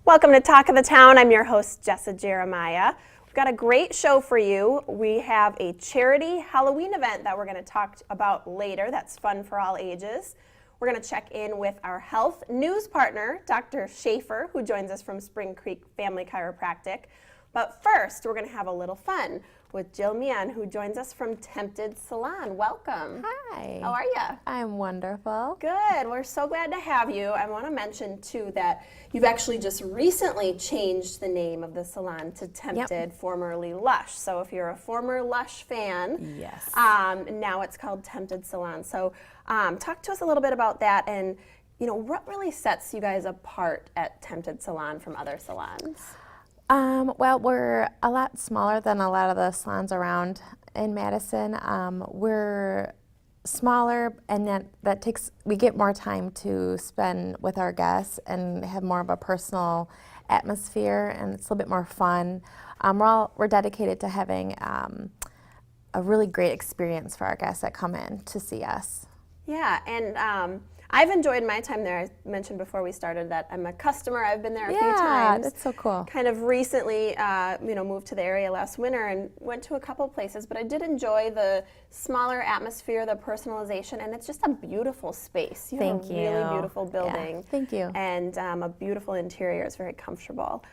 Welcome to Talk of the Town. I'm your host, Jessa Jeremiah. We've got a great show for you. We have a charity Halloween event that we're going to talk about later. That's fun for all ages. We're going to check in with our health news partner, Dr. Schaefer, who joins us from Spring Creek Family Chiropractic. But first, we're going to have a little fun with Jill Meehan, who joins us from Tempted Salon. Welcome. Hi. How are you? I'm wonderful. Good. We're so glad to have you. I want to mention, too, that you've actually just recently changed the name of the salon to Tempted, formerly Lush. So if you're a former Lush fan, Yes. now it's called Tempted Salon. So talk to us a little bit about that and, what really sets you guys apart at Tempted Salon from other salons? Well, we're a lot smaller than a lot of the salons around in Madison. We're smaller, and we get more time to spend with our guests and have more of a personal atmosphere, and it's a little bit more fun. We're dedicated to having a really great experience for our guests that come in to see us. Yeah, and I've enjoyed my time there. I mentioned before we started that I'm a customer. I've been there a few times. Yeah, that's so cool. Kind of recently, moved to the area last winter and went to a couple places, but I did enjoy the smaller atmosphere, the personalization, and it's just a beautiful space. You have a really beautiful building. Yeah, thank you. And a beautiful interior. It's very comfortable.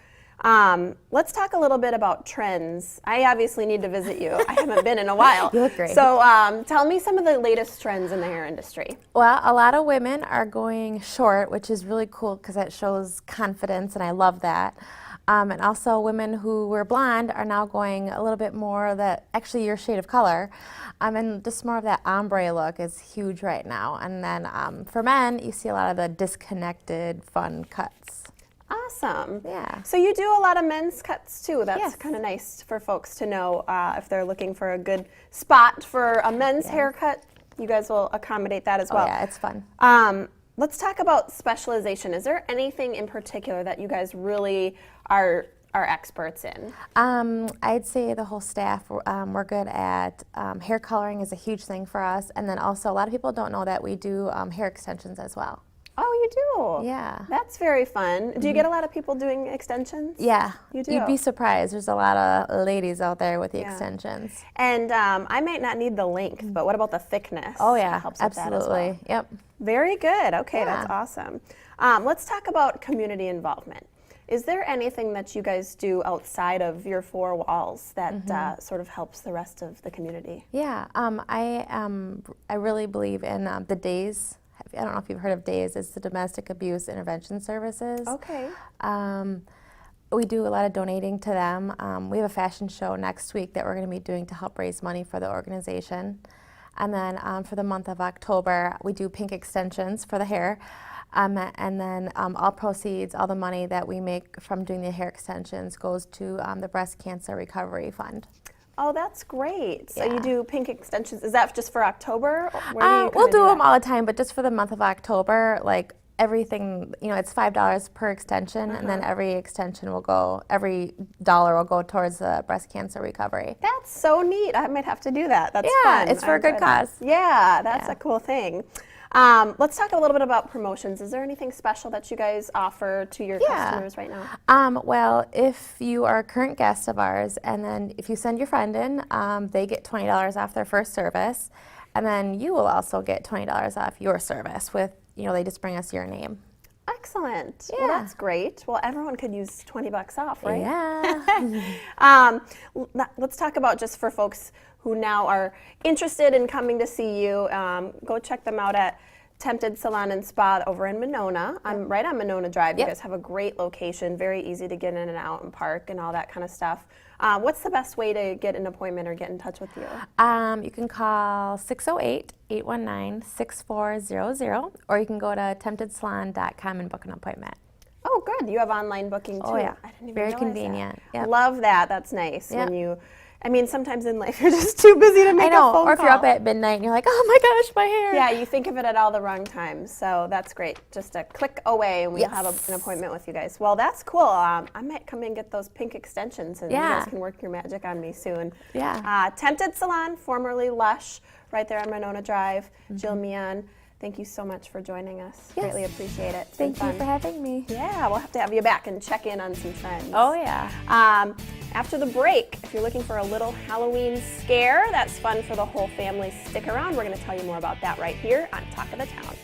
Let's talk a little bit about trends. I obviously need to visit you. I haven't been in a while. You look great. So tell me some of the latest trends in the hair industry. Well, a lot of women are going short, which is really cool because that shows confidence, and I love that. And also women who were blonde are now going a little bit more actually your shade of color. And just more of that ombre look is huge right now. And then for men, you see a lot of the disconnected, fun cuts. Awesome. Yeah. So you do a lot of men's cuts too. That's Yes. kind of nice for folks to know if they're looking for a good spot for a men's haircut. You guys will accommodate that as well. Oh, yeah, it's fun. Let's talk about specialization. Is there anything in particular that you guys really are experts in? I'd say the whole staff, we're good at hair coloring is a huge thing for us. And then also a lot of people don't know that we do hair extensions as well. Oh, you do? Yeah. That's very fun. Do you get a lot of people doing extensions? Yeah. You do? You'd be surprised. There's a lot of ladies out there with the extensions. And I might not need the length, but what about the thickness? Oh, yeah. Helps with Absolutely. that as well. Yep. Very good. Okay, that's Yeah. awesome. Let's talk about community involvement. Is there anything that you guys do outside of your four walls that sort of helps the rest of the community? Yeah. I really believe in the DAYS. I don't know if you've heard of DAYS. It's the Domestic Abuse Intervention Services. Okay. We do a lot of donating to them. We have a fashion show next week that we're going to be doing to help raise money for the organization. And then for the month of October, we do pink extensions for the hair. And then all proceeds, all the money that we make from doing the hair extensions goes to the Breast Cancer Recovery Fund. Oh, that's great. So Yeah. you do pink extensions. Is that just for October? Where We'll do them that? all the time, but just for the month of October, like everything, it's $5 per extension, and then every dollar will go towards the breast cancer recovery. That's so neat. I might have to do that. That's Yeah, fun. it's for a good enjoy that. cause. Yeah, that's Yeah. a cool thing. Let's talk a little bit about promotions. Is there anything special that you guys offer to your customers right now? Well, if you are a current guest of ours, and then if you send your friend in, they get $20 off their first service, and then you will also get $20 off your service with, they just bring us your name. Excellent. Yeah. Well, that's great. Well, everyone could use $20 off, right? Yeah. Let's talk about, just for folks who now are interested in coming to see you, go check them out at Tempted Salon and Spa over in Monona. I'm right on Monona Drive. You Yep. guys have a great location, very easy to get in and out and park and all that kind of stuff. What's the best way to get an appointment or get in touch with you? You can call 608-819-6400, or you can go to temptedsalon.com and book an appointment. Oh, good. You have online booking too. Oh, yeah. I didn't even Very realize convenient. That. Yep. Love that. That's nice. Yep. Sometimes in life you're just too busy to make I know, a phone or if call. you're up at midnight and you're like, oh my gosh, my hair. Yeah, you think of it at all the wrong times. So that's great. Just a click away and we'll have Yes. an appointment with you guys. Well, that's cool. I might come and get those pink extensions and you Yeah. guys can work your magic on me soon. Yeah. Tempted Salon, formerly Lush, right there on Monona Drive. Jill Meehan, Thank you so much for joining us. Yes. Greatly appreciate it. It's been Thank you for fun. having me. Yeah, we'll have to have you back and check in on some trends. Oh, yeah. After the break, if you're looking for a little Halloween scare that's fun for the whole family, stick around. We're going to tell you more about that right here on Talk of the Town.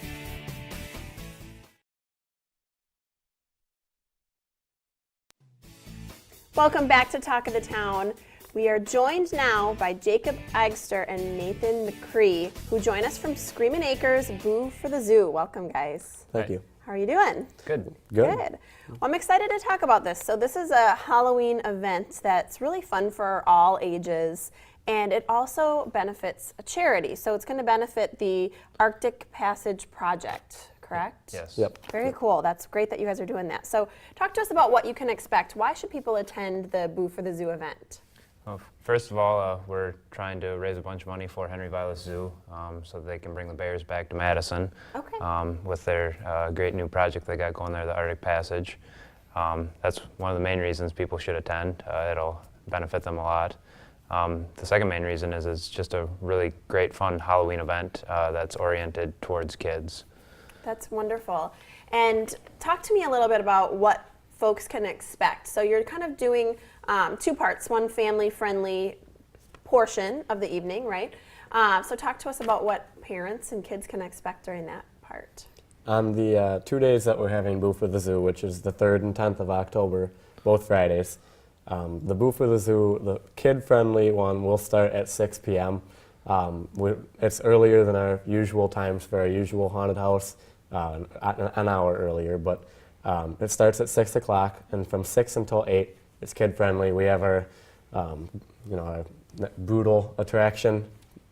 Welcome back to Talk of the Town. We are joined now by Jacob Eggster and Nathan McCree, who join us from Screamin' Acres Boo for the Zoo. Welcome, guys. Thank you. How are you doing? Good. Good. Well, I'm excited to talk about this. So this is a Halloween event that's really fun for all ages, and it also benefits a charity. So it's going to benefit the Arctic Passage Project, correct? Yes. Yep. Very cool. That's great that you guys are doing that. So talk to us about what you can expect. Why should people attend the Boo for the Zoo event? Well, first of all, we're trying to raise a bunch of money for Henry Vilas Zoo so they can bring the bears back to Madison Okay. with their great new project they got going there, the Arctic Passage. That's one of the main reasons people should attend. It'll benefit them a lot. The second main reason is it's just a really great, fun Halloween event that's oriented towards kids. That's wonderful. And talk to me a little bit about what folks can expect. So you're kind of doing two parts, one family-friendly portion of the evening, right? So talk to us about what parents and kids can expect during that part. On the 2 days that we're having Boo for the Zoo, which is the 3rd and 10th of October, both Fridays, the Boo for the Zoo, the kid-friendly one, will start at 6 p.m. It's earlier than our usual times for our usual haunted house, an hour earlier, but it starts at 6 o'clock, and from 6 until 8, it's kid-friendly. We have our, our brutal attraction.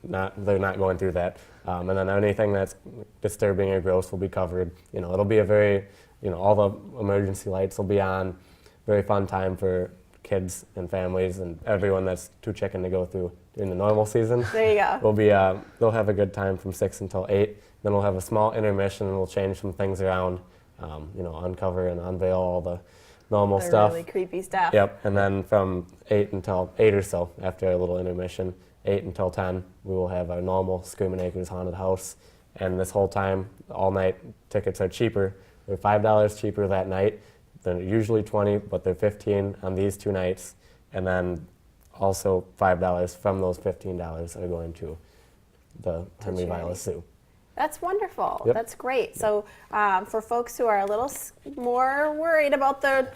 They're not going through that. And then anything that's disturbing or gross will be covered. It'll be a very, all the emergency lights will be on. Very fun time for kids and families and everyone that's too chicken to go through during the normal season. There you go. We'll be, they'll have a good time from 6 until 8. Then we'll have a small intermission and we'll change some things around, uncover and unveil all the normal The stuff. really creepy stuff. Yep, and then from 8 until 8 or so, after our little intermission, 8 until 10, we will have our normal Screamin' Acres haunted house. And this whole time, all night tickets are cheaper. They're $5 cheaper that night. They're usually $20, but they're $15 on these 2 nights. And then also $5 from those $15 are going to the Henry charity. Vilas Zoo. That's wonderful. Yep. That's great. So for folks who are a little more worried about the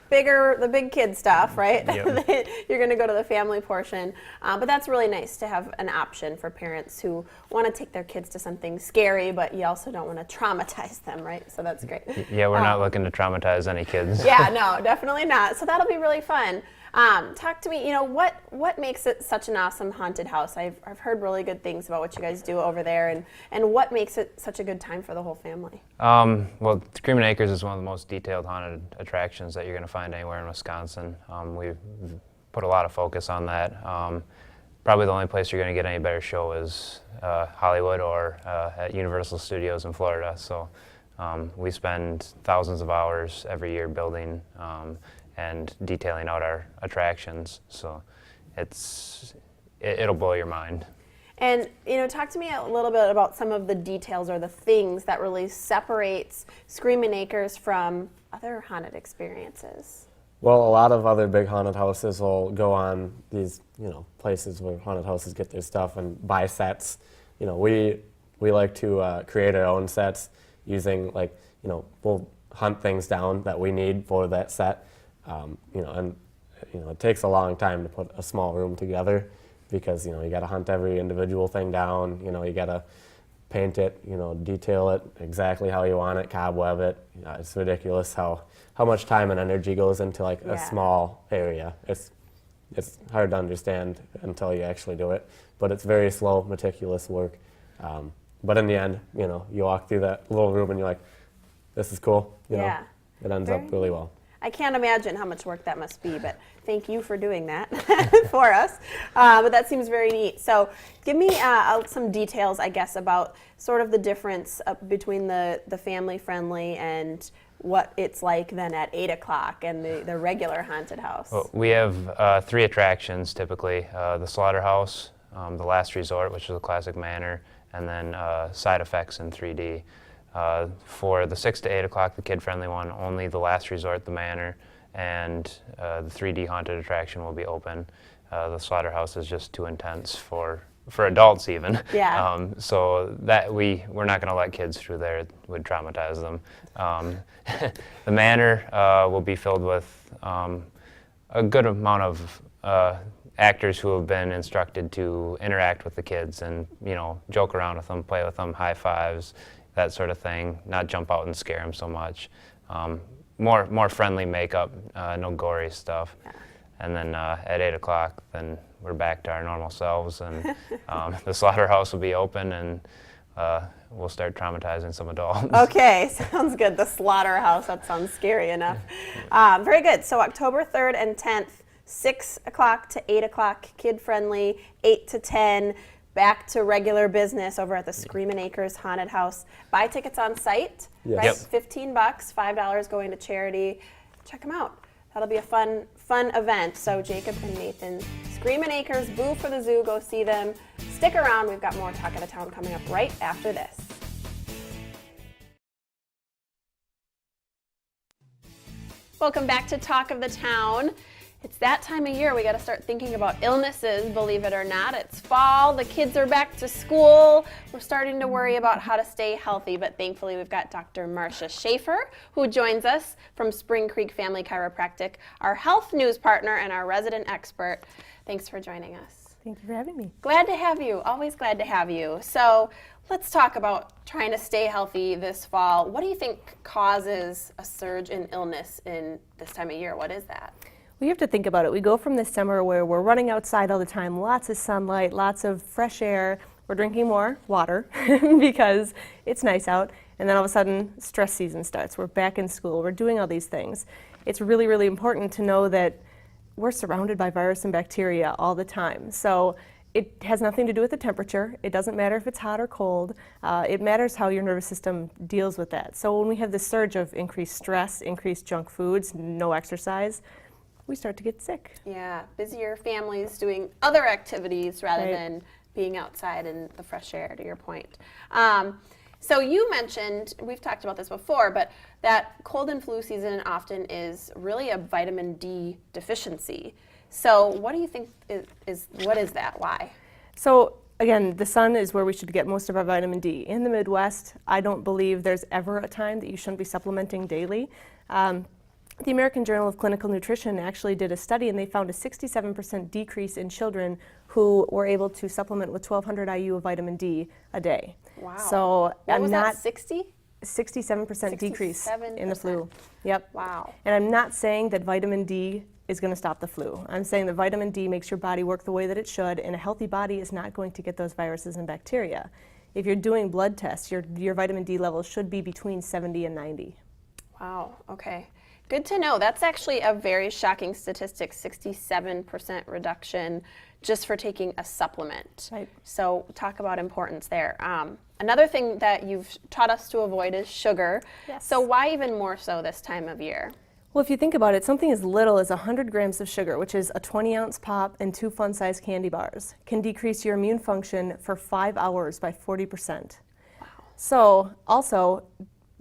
big kid stuff, right? Yep. You're going to go to the family portion. But that's really nice to have an option for parents who want to take their kids to something scary, but you also don't want to traumatize them, right? So that's great. Yeah, we're not looking to traumatize any kids. Yeah, no, definitely not. So that'll be really fun. Talk to me, what makes it such an awesome haunted house? I've heard really good things about what you guys do over there, and what makes it such a good time for the whole family? Well, Screamin' Acres is one of the most detailed haunted attractions that you're going to find anywhere in Wisconsin. We've put a lot of focus on that. Probably the only place you're going to get any better show is Hollywood or at Universal Studios in Florida. So we spend thousands of hours every year building and detailing out our attractions. So it'll blow your mind. And talk to me a little bit about some of the details or the things that really separates Screamin' Acres from other haunted experiences. Well, a lot of other big haunted houses will go on these, places where haunted houses get their stuff and buy sets. We like to create our own sets using we'll hunt things down that we need for that set. It takes a long time to put a small room together because, you got to hunt every individual thing down. You got to paint it, detail it exactly how you want it, cobweb it. It's ridiculous how much time and energy goes into a small area. It's hard to understand until you actually do it, but it's very slow, meticulous work. But in the end, you walk through that little room and you're like, this is cool. Yeah. It ends up really well. I can't imagine how much work that must be, but thank you for doing that for us. But that seems very neat. So give me some details, I guess, about sort of the difference between the family-friendly and what it's like then at 8 o'clock and the regular haunted house. Well, we have 3 attractions typically. The Slaughterhouse, the Last Resort, which is a classic manor, and then side effects in 3D. For the 6 to 8 o'clock, the kid-friendly one, only the Last Resort, the Manor, and the 3D haunted attraction will be open. The Slaughterhouse is just too intense for adults even. Yeah. So that we're not going to let kids through there. It would traumatize them. The Manor will be filled with a good amount of actors who have been instructed to interact with the kids and, you know, joke around with them, play with them, high fives, that sort of thing, not jump out and scare them so much. More friendly makeup, no gory stuff. Yeah. And then at 8 o'clock, then we're back to our normal selves, and the Slaughterhouse will be open, and we'll start traumatizing some adults. Okay, sounds good. The Slaughterhouse, that sounds scary enough. Very good. So October 3rd and 10th, 6 o'clock to 8 o'clock, kid-friendly, 8 to 10, back to regular business over at the Screamin' Acres Haunted House. Buy tickets on site, Yes. right? Yep. $15, $5 going to charity. Check them out. That'll be a fun event. So Jacob and Nathan, Screamin' Acres, Boo for the Zoo, go see them. Stick around. We've got more Talk of the Town coming up right after this. Welcome back to Talk of the Town. It's that time of year we got to start thinking about illnesses, believe it or not. It's fall, the kids are back to school. We're starting to worry about how to stay healthy, but thankfully we've got Dr. Marcia Schaefer, who joins us from Spring Creek Family Chiropractic, our health news partner and our resident expert. Thanks for joining us. Thank you for having me. Glad to have you, always glad to have you. So let's talk about trying to stay healthy this fall. What do you think causes a surge in illness in this time of year? What is that? We have to think about it. We go from this summer where we're running outside all the time, lots of sunlight, lots of fresh air. We're drinking more water because it's nice out. And then all of a sudden, stress season starts. We're back in school. We're doing all these things. It's really, really important to know that we're surrounded by virus and bacteria all the time. So it has nothing to do with the temperature. It doesn't matter if it's hot or cold. It matters how your nervous system deals with that. So when we have this surge of increased stress, increased junk foods, no exercise, we start to get sick. Yeah, busier families doing other activities rather Right. than being outside in the fresh air, to your point. So you mentioned, we've talked about this before, but that cold and flu season often is really a vitamin D deficiency. So what do you think what is that? Why? So again, the sun is where we should get most of our vitamin D. In the Midwest, I don't believe there's ever a time that you shouldn't be supplementing daily. The American Journal of Clinical Nutrition actually did a study, and they found a 67% decrease in children who were able to supplement with 1,200 IU of vitamin D a day. Wow. So What I'm was not that, 60? 67% decrease in the flu. 67%. Yep. Wow. And I'm not saying that vitamin D is going to stop the flu. I'm saying that vitamin D makes your body work the way that it should, and a healthy body is not going to get those viruses and bacteria. If you're doing blood tests, your vitamin D levels should be between 70 and 90. Wow, okay. Good to know. That's actually a very shocking statistic, 67% reduction just for taking a supplement. Right. So talk about importance there. Another thing that you've taught us to avoid is sugar. Yes. So why even more so this time of year? Well, if you think about it, something as little as 100 grams of sugar, which is a 20-ounce pop and 2 fun-sized candy bars, can decrease your immune function for 5 hours by 40%. Wow. So also,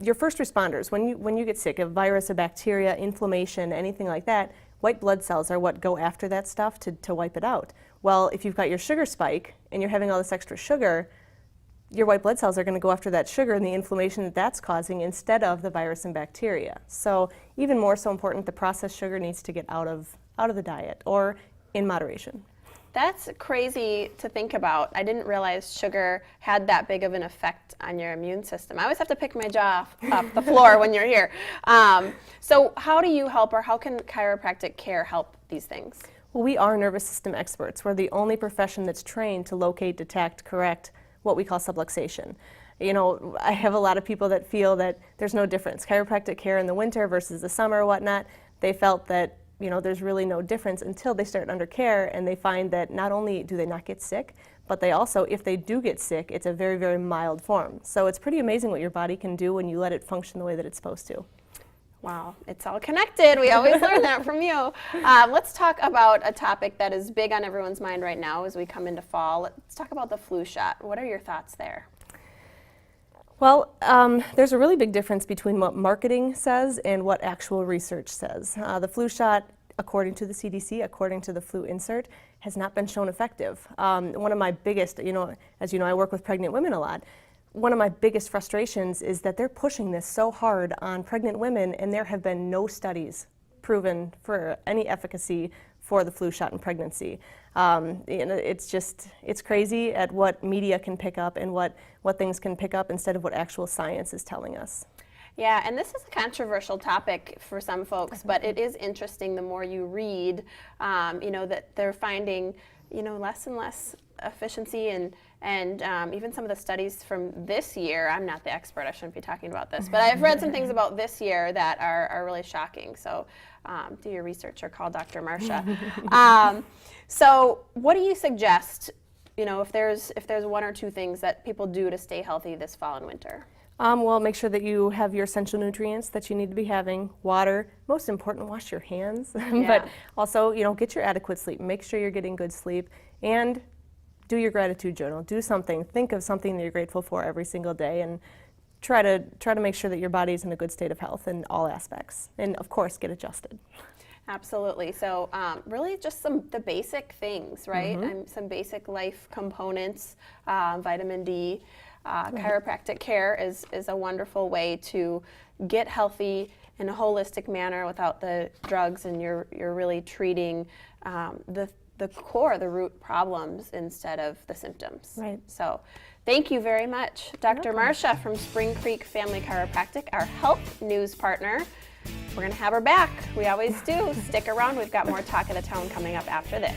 your first responders, when you get sick, a virus, a bacteria, inflammation, anything like that, white blood cells are what go after that stuff to wipe it out. Well, if you've got your sugar spike and you're having all this extra sugar, your white blood cells are going to go after that sugar and the inflammation that that's causing instead of the virus and bacteria. So even more so important, the processed sugar needs to get out of the diet or in moderation. That's crazy to think about. I didn't realize sugar had that big of an effect on your immune system. I always have to pick my jaw off the floor when you're here. So how do you help, or how can chiropractic care help these things? Well, we are nervous system experts. We're the only profession that's trained to locate, detect, correct what we call subluxation. You know, I have a lot of people that feel that there's no difference. Chiropractic care in the winter versus the summer or whatnot, they felt that, you know, there's really no difference until they start under care and they find that not only do they not get sick, but they also, if they do get sick, it's a very, very mild form. So it's pretty amazing what your body can do when you let it function the way that it's supposed to. Wow, it's all connected. We always learn that from you. Let's talk about a topic that is big on everyone's mind right now as we come into fall. Let's talk about the flu shot. What are your thoughts there? Well, there's a really big difference between what marketing says and what actual research says. The flu shot, according to the CDC, according to the flu insert, has not been shown effective. One of my biggest, as you know, I work with pregnant women a lot. One of my biggest frustrations is that they're pushing this so hard on pregnant women, and there have been no studies proven for any efficacy for the flu shot in pregnancy. It's crazy at what media can pick up and what things can pick up instead of what actual science is telling us. Yeah, and this is a controversial topic for some folks, but it is interesting the more you read, that they're finding, less and less efficiency and even some of the studies from this year. I'm not the expert, I shouldn't be talking about this, but I've read some things about this year that are really shocking. So do your research or call Dr. Marcia. So what do you suggest, if there's one or two things that people do to stay healthy this fall and winter? Well, make sure that you have your essential nutrients that you need to be having, water, most important, wash your hands, but also, get your adequate sleep. Make sure you're getting good sleep, and do your gratitude journal. Do something. Think of something that you're grateful for every single day, and try to make sure that your body's in a good state of health in all aspects, and of course, get adjusted. Absolutely. So really just the basic things, right? Some basic life components, vitamin D. Chiropractic care is a wonderful way to get healthy in a holistic manner without the drugs, and you're really treating the core, the root problems instead of the symptoms. Right. So thank you very much, Dr. Marcia from Spring Creek Family Chiropractic, our health news partner. We're going to have her back. We always do. Stick around. We've got more Talk of the Town coming up after this.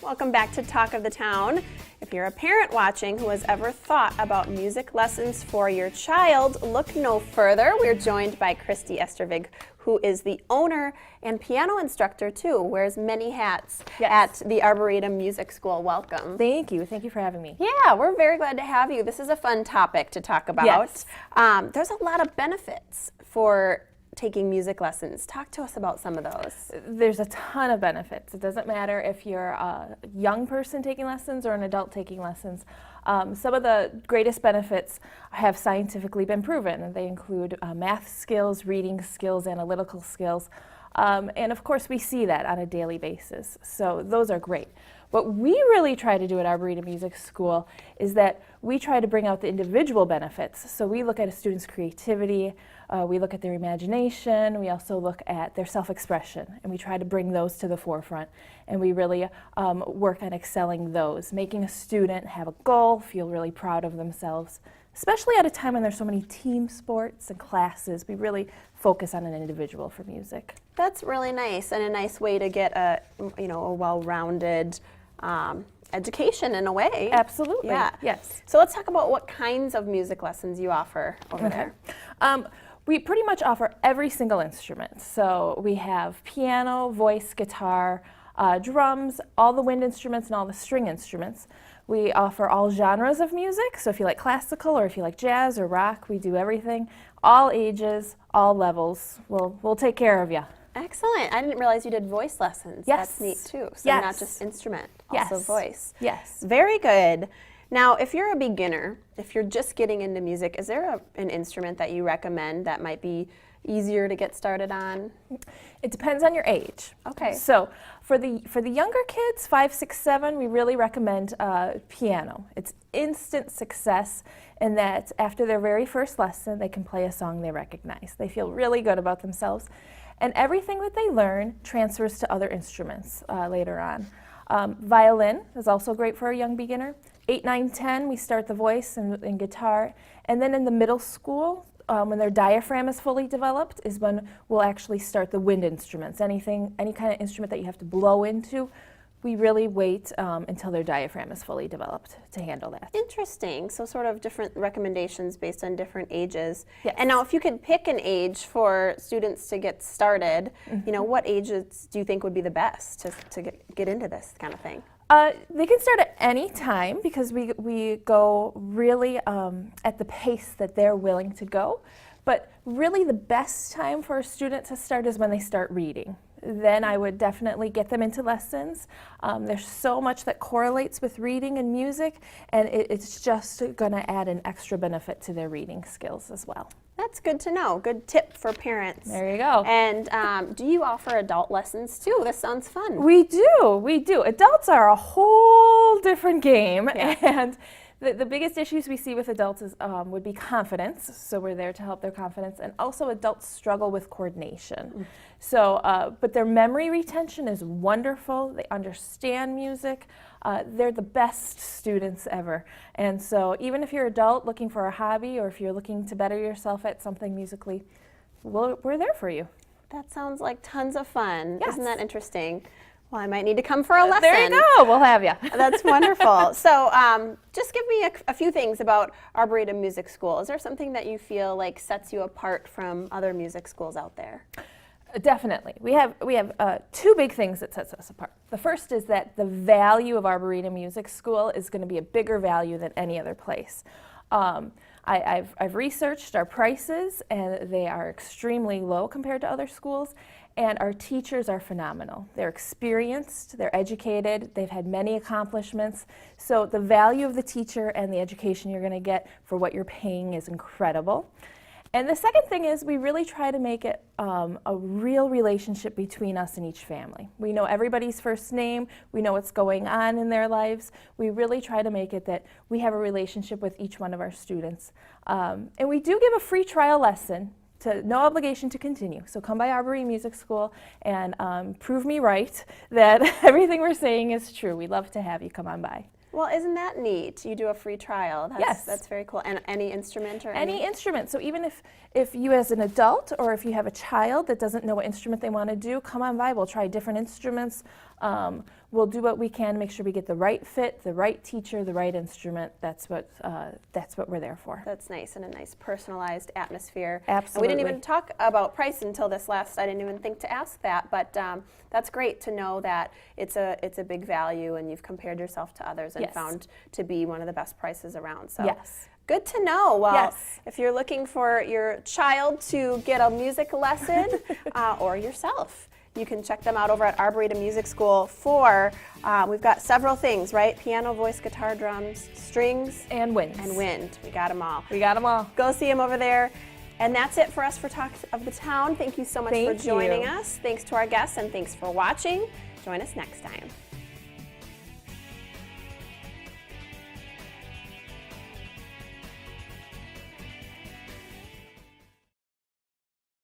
Welcome back to Talk of the Town. If you're a parent watching who has ever thought about music lessons for your child, look no further. We're joined by Christy Estervig, who is the owner and piano instructor too, wears many hats at the Arboretum Music School. Welcome. Thank you. Thank you for having me. Yeah, we're very glad to have you. This is a fun topic to talk about. Yes. There's a lot of benefits for taking music lessons. Talk to us about some of those. There's a ton of benefits. It doesn't matter if you're a young person taking lessons or an adult taking lessons. Some of the greatest benefits have scientifically been proven, and they include math skills, reading skills, analytical skills, and of course we see that on a daily basis. So those are great. What we really try to do at Arboretum Music School is that we try to bring out the individual benefits. So we look at a student's creativity, we look at their imagination, we also look at their self-expression, and we try to bring those to the forefront. And we really work on excelling those, making a student have a goal, feel really proud of themselves, especially at a time when there's so many team sports and classes. We really focus on an individual for music. That's really nice, and a nice way to get a well-rounded education in a way. Absolutely. Yeah. Yes. So let's talk about what kinds of music lessons you offer over there. We pretty much offer every single instrument. So we have piano, voice, guitar, drums, all the wind instruments and all the string instruments. We offer all genres of music. So if you like classical or if you like jazz or rock, we do everything. All ages, all levels. We'll take care of you. Excellent. I didn't realize you did voice lessons. Yes. That's neat too. So Yes. not just instrument, Yes. also voice. Yes. Very good. Now, if you're a beginner, if you're just getting into music, is there an instrument that you recommend that might be easier to get started on? It depends on your age. Okay. So for the younger kids, 5, 6, 7, we really recommend piano. It's instant success in that after their very first lesson, they can play a song they recognize. They feel really good about themselves. And everything that they learn transfers to other instruments later on. Violin is also great for a young beginner. 8, 9, 10, we start the voice and guitar. And then in the middle school, when their diaphragm is fully developed, is when we'll actually start the wind instruments. Any kind of instrument that you have to blow into, we really wait until their diaphragm is fully developed to handle that. Interesting. So sort of different recommendations based on different ages. Yes. And now if you could pick an age for students to get started, what ages do you think would be the best to get into this kind of thing? They can start at any time because we go really at the pace that they're willing to go. But really the best time for a student to start is when they start reading. Then I would definitely get them into lessons. There's so much that correlates with reading and music, and it's just going to add an extra benefit to their reading skills as well. That's good to know. Good tip for parents. There you go. And do you offer adult lessons too? This sounds fun. We do. Adults are a whole different game, and the biggest issues we see with adults is, would be confidence, so we're there to help their confidence, and also adults struggle with coordination. So, but their memory retention is wonderful. They understand music. They're the best students ever. And so even if you're an adult looking for a hobby or if you're looking to better yourself at something musically, we're there for you. That sounds like tons of fun. Yes. Isn't that interesting? Well, I might need to come for a lesson. There you go. We'll have you. That's wonderful. So just give me a few things about Arboretum Music School. Is there something that you feel like sets you apart from other music schools out there? Definitely. We have two big things that sets us apart. The first is that the value of Arboretum Music School is going to be a bigger value than any other place. I've researched our prices, and they are extremely low compared to other schools, and our teachers are phenomenal. They're experienced, they're educated, they've had many accomplishments, so the value of the teacher and the education you're going to get for what you're paying is incredible. And the second thing is we really try to make it a real relationship between us and each family. We know everybody's first name, we know what's going on in their lives. We really try to make it that we have a relationship with each one of our students. And we do give a free trial lesson, no obligation to continue. So come by Arboretum Music School and prove me right that everything we're saying is true. We'd love to have you come on by. Well, isn't that neat? You do a free trial. Yes. That's very cool. And any instrument or Any instrument. So even if you as an adult or if you have a child that doesn't know what instrument they want to do, come on by. We'll try different instruments. We'll do what we can to make sure we get the right fit, the right teacher, the right instrument. That's what we're there for. That's nice, and a nice personalized atmosphere. Absolutely. And we didn't even talk about price until this last. I didn't even think to ask that, but that's great to know that it's a big value, and you've compared yourself to others and Yes. found to be one of the best prices around. So Yes. good to know. Well, Yes. if you're looking for your child to get a music lesson or yourself, you can check them out over at Arboretum Music School for, we've got several things, right? Piano, voice, guitar, drums, strings, And winds. and wind. We got them all. We got them all. Go see them over there. And that's it for us for Talk of the Town. Thank you so much for Thank joining you. us. Thanks to our guests, and thanks for watching. Join us next time.